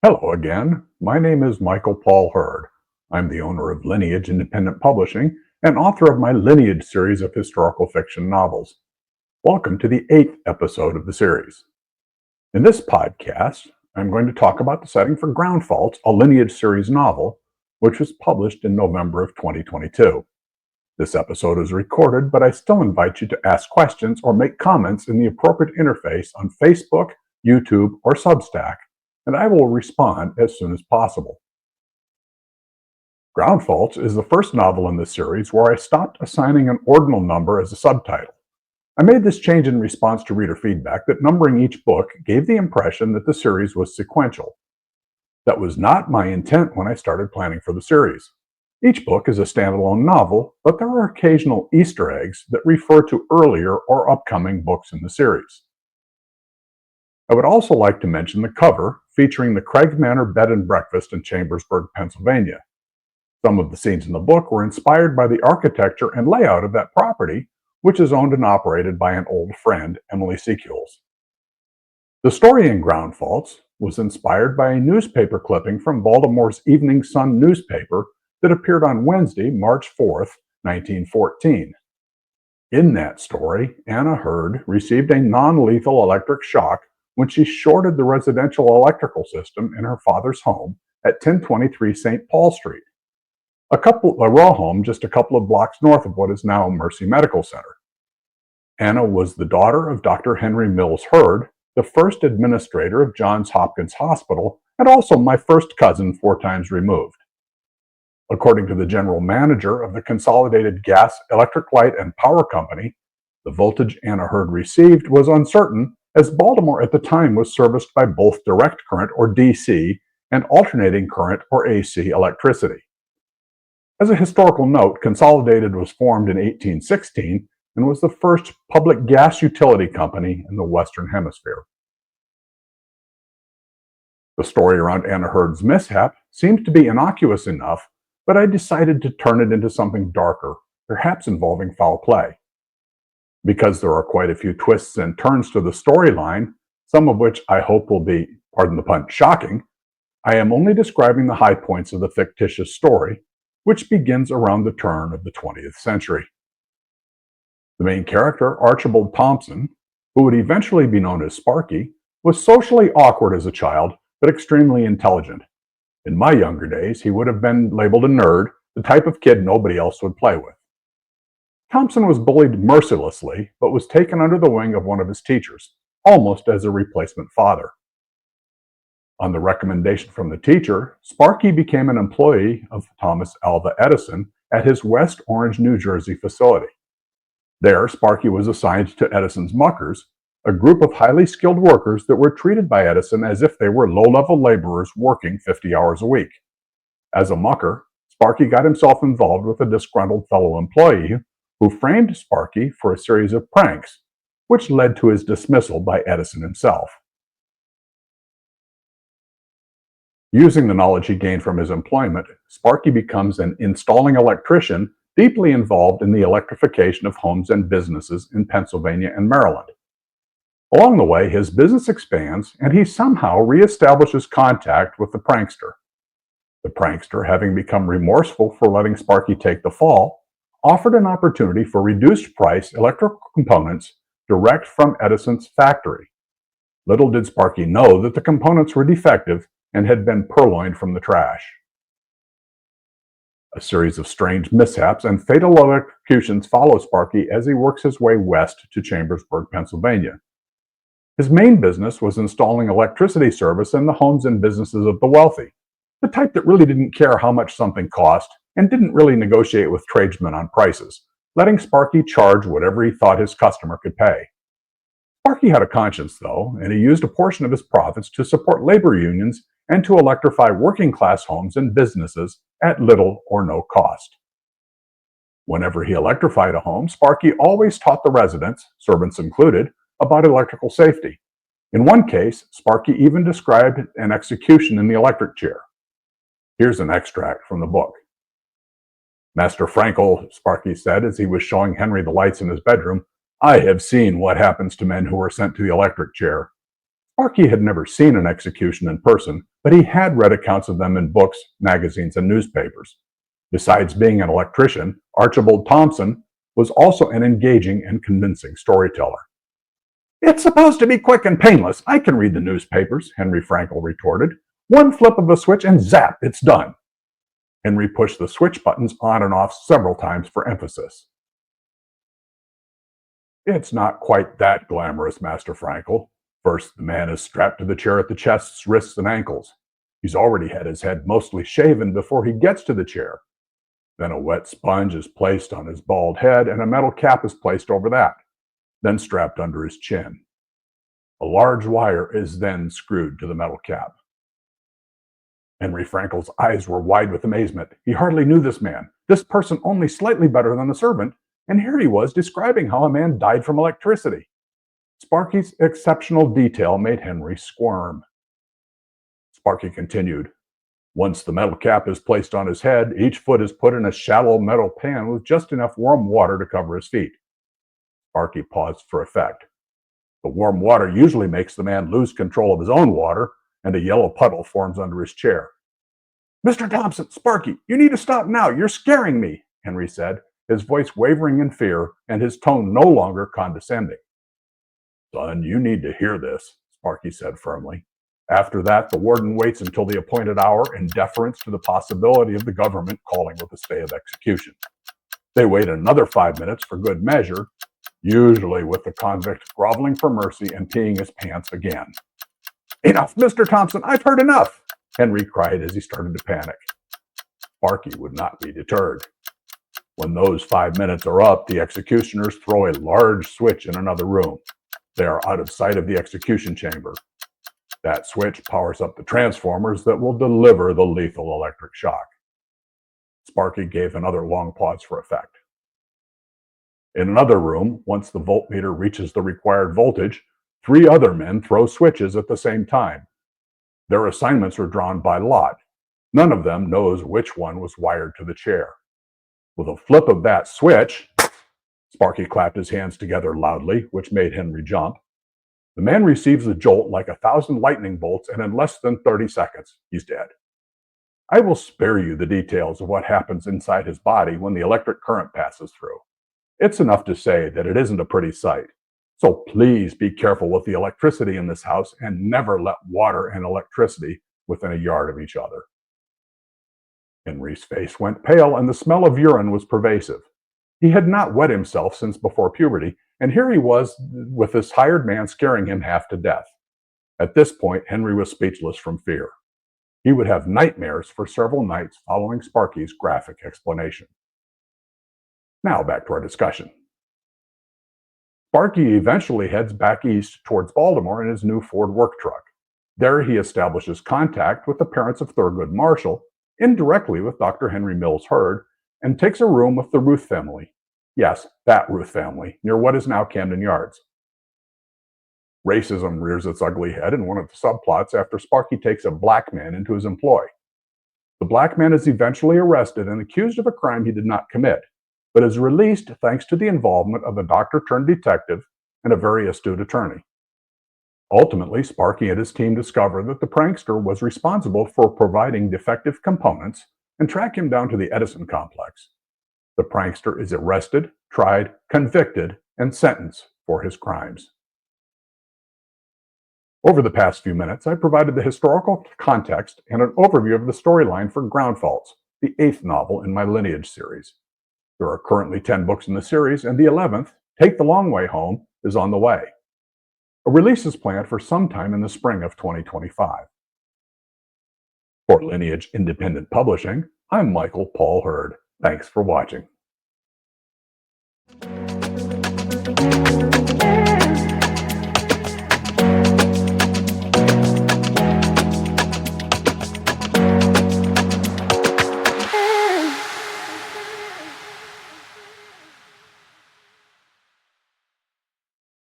Hello again. My name is Michael Paul Hurd. I'm the owner of Lineage Independent Publishing and author of my Lineage series of historical fiction novels. Welcome to the 8th episode of the series. In this podcast, I'm going to talk about the setting for Ground Faults, a Lineage series novel, which was published in November of 2022. This episode is recorded, but I still invite you to ask questions or make comments in the appropriate interface on Facebook, YouTube, or Substack, and I will respond as soon as possible. Ground Faults is the first novel in the series where I stopped assigning an ordinal number as a subtitle. I made this change in response to reader feedback that numbering each book gave the impression that the series was sequential. That was not my intent when I started planning for the series. Each book is a standalone novel, but there are occasional Easter eggs that refer to earlier or upcoming books in the series. I would also like to mention the cover featuring the Craig Manor Bed and Breakfast in Chambersburg, Pennsylvania. Some of the scenes in the book were inspired by the architecture and layout of that property, which is owned and operated by an old friend, Emily Secules. The story in Ground Faults was inspired by a newspaper clipping from Baltimore's Evening Sun newspaper that appeared on Wednesday, March 4th, 1914. In that story, Anna Hurd received a non-lethal electric shock when she shorted the residential electrical system in her father's home at 1023 St. Paul Street, a row home just a couple of blocks north of what is now Mercy Medical Center. Anna was the daughter of Dr. Henry Mills Hurd, the first administrator of Johns Hopkins Hospital, and also my first cousin 4 times removed. According to the general manager of the Consolidated Gas, Electric Light, and Power Company, the voltage Anna Hurd received was uncertain, as Baltimore at the time was serviced by both direct current, or DC, and alternating current, or AC, electricity. As a historical note, Consolidated was formed in 1816 and was the first public gas utility company in the Western Hemisphere. The story around Anna Hurd's mishap seemed to be innocuous enough, but I decided to turn it into something darker, perhaps involving foul play. Because there are quite a few twists and turns to the storyline, some of which I hope will be, pardon the pun, shocking, I am only describing the high points of the fictitious story, which begins around the turn of the 20th century. The main character, Archibald Thompson, who would eventually be known as Sparky, was socially awkward as a child, but extremely intelligent. In my younger days, he would have been labeled a nerd, the type of kid nobody else would play with. Thompson was bullied mercilessly, but was taken under the wing of one of his teachers, almost as a replacement father. On the recommendation from the teacher, Sparky became an employee of Thomas Alva Edison at his West Orange, New Jersey facility. There, Sparky was assigned to Edison's muckers, a group of highly skilled workers that were treated by Edison as if they were low-level laborers working 50 hours a week. As a mucker, Sparky got himself involved with a disgruntled fellow employee who framed Sparky for a series of pranks, which led to his dismissal by Edison himself. Using the knowledge he gained from his employment, Sparky becomes an installing electrician deeply involved in the electrification of homes and businesses in Pennsylvania and Maryland. Along the way, his business expands, and he somehow reestablishes contact with the prankster. The prankster, having become remorseful for letting Sparky take the fall, offered an opportunity for reduced-price electrical components direct from Edison's factory. Little did Sparky know that the components were defective and had been purloined from the trash. A series of strange mishaps and fatal electrocutions follow Sparky as he works his way west to Chambersburg, Pennsylvania. His main business was installing electricity service in the homes and businesses of the wealthy, the type that really didn't care how much something cost and didn't really negotiate with tradesmen on prices, letting Sparky charge whatever he thought his customer could pay. Sparky had a conscience, though, and he used a portion of his profits to support labor unions and to electrify working-class homes and businesses at little or no cost. Whenever he electrified a home, Sparky always taught the residents, servants included, about electrical safety. In one case, Sparky even described an execution in the electric chair. Here's an extract from the book. "Master Frankel," Sparky said as he was showing Henry the lights in his bedroom, "I have seen what happens to men who are sent to the electric chair." Sparky had never seen an execution in person, but he had read accounts of them in books, magazines, and newspapers. Besides being an electrician, Archibald Thompson was also an engaging and convincing storyteller. "It's supposed to be quick and painless. I can read the newspapers," Henry Frankel retorted. "One flip of a switch and zap, it's done." Henry pushed the switch buttons on and off several times for emphasis. "It's not quite that glamorous, Master Frankel. First, the man is strapped to the chair at the chests, wrists, and ankles. He's already had his head mostly shaven before he gets to the chair. Then a wet sponge is placed on his bald head and a metal cap is placed over that, then strapped under his chin. A large wire is then screwed to the metal cap." Henry Frankel's eyes were wide with amazement. He hardly knew this man, this person only slightly better than a servant, and here he was describing how a man died from electricity. Sparky's exceptional detail made Henry squirm. Sparky continued. "Once the metal cap is placed on his head, each foot is put in a shallow metal pan with just enough warm water to cover his feet." Sparky paused for effect. "The warm water usually makes the man lose control of his own water, and a yellow puddle forms under his chair." "Mr. Thompson, Sparky, you need to stop now. You're scaring me," Henry said, his voice wavering in fear and his tone no longer condescending. "Son, you need to hear this," Sparky said firmly. "After that, the warden waits until the appointed hour in deference to the possibility of the government calling with a stay of execution. They wait another 5 minutes for good measure, usually with the convict groveling for mercy and peeing his pants again." "Enough, Mr. Thompson, I've heard enough," Henry cried as he started to panic. Sparky would not be deterred. "When those 5 minutes are up, the executioners throw a large switch in another room. They are out of sight of the execution chamber. That switch powers up the transformers that will deliver the lethal electric shock." Sparky gave another long pause for effect. "In another room, once the voltmeter reaches the required voltage, 3 other men throw switches at the same time. Their assignments are drawn by lot. None of them knows which one was wired to the chair. With a flip of that switch," Sparky clapped his hands together loudly, which made Henry jump, "the man receives a jolt like 1,000 lightning bolts, and in less than 30 seconds, he's dead. I will spare you the details of what happens inside his body when the electric current passes through. It's enough to say that it isn't a pretty sight. So please be careful with the electricity in this house and never let water and electricity within a yard of each other." Henry's face went pale and the smell of urine was pervasive. He had not wet himself since before puberty, and here he was with this hired man scaring him half to death. At this point, Henry was speechless from fear. He would have nightmares for several nights following Sparky's graphic explanation. Now back to our discussion. Sparky eventually heads back east towards Baltimore in his new Ford work truck. There he establishes contact with the parents of Thurgood Marshall, indirectly with Dr. Henry Mills Hurd, and takes a room with the Ruth family. Yes, that Ruth family, near what is now Camden Yards. Racism rears its ugly head in one of the subplots after Sparky takes a black man into his employ. The black man is eventually arrested and accused of a crime he did not commit, but is released thanks to the involvement of a doctor-turned-detective and a very astute attorney. Ultimately, Sparky and his team discover that the prankster was responsible for providing defective components and track him down to the Edison complex. The prankster is arrested, tried, convicted, and sentenced for his crimes. Over the past few minutes, I provided the historical context and an overview of the storyline for Ground Faults, the 8th novel in my Lineage series. There are currently 10 books in the series, and the 11th, Take the Long Way Home, is on the way. A release is planned for sometime in the spring of 2025. For Lineage Independent Publishing, I'm Michael Paul Hurd. Thanks for watching.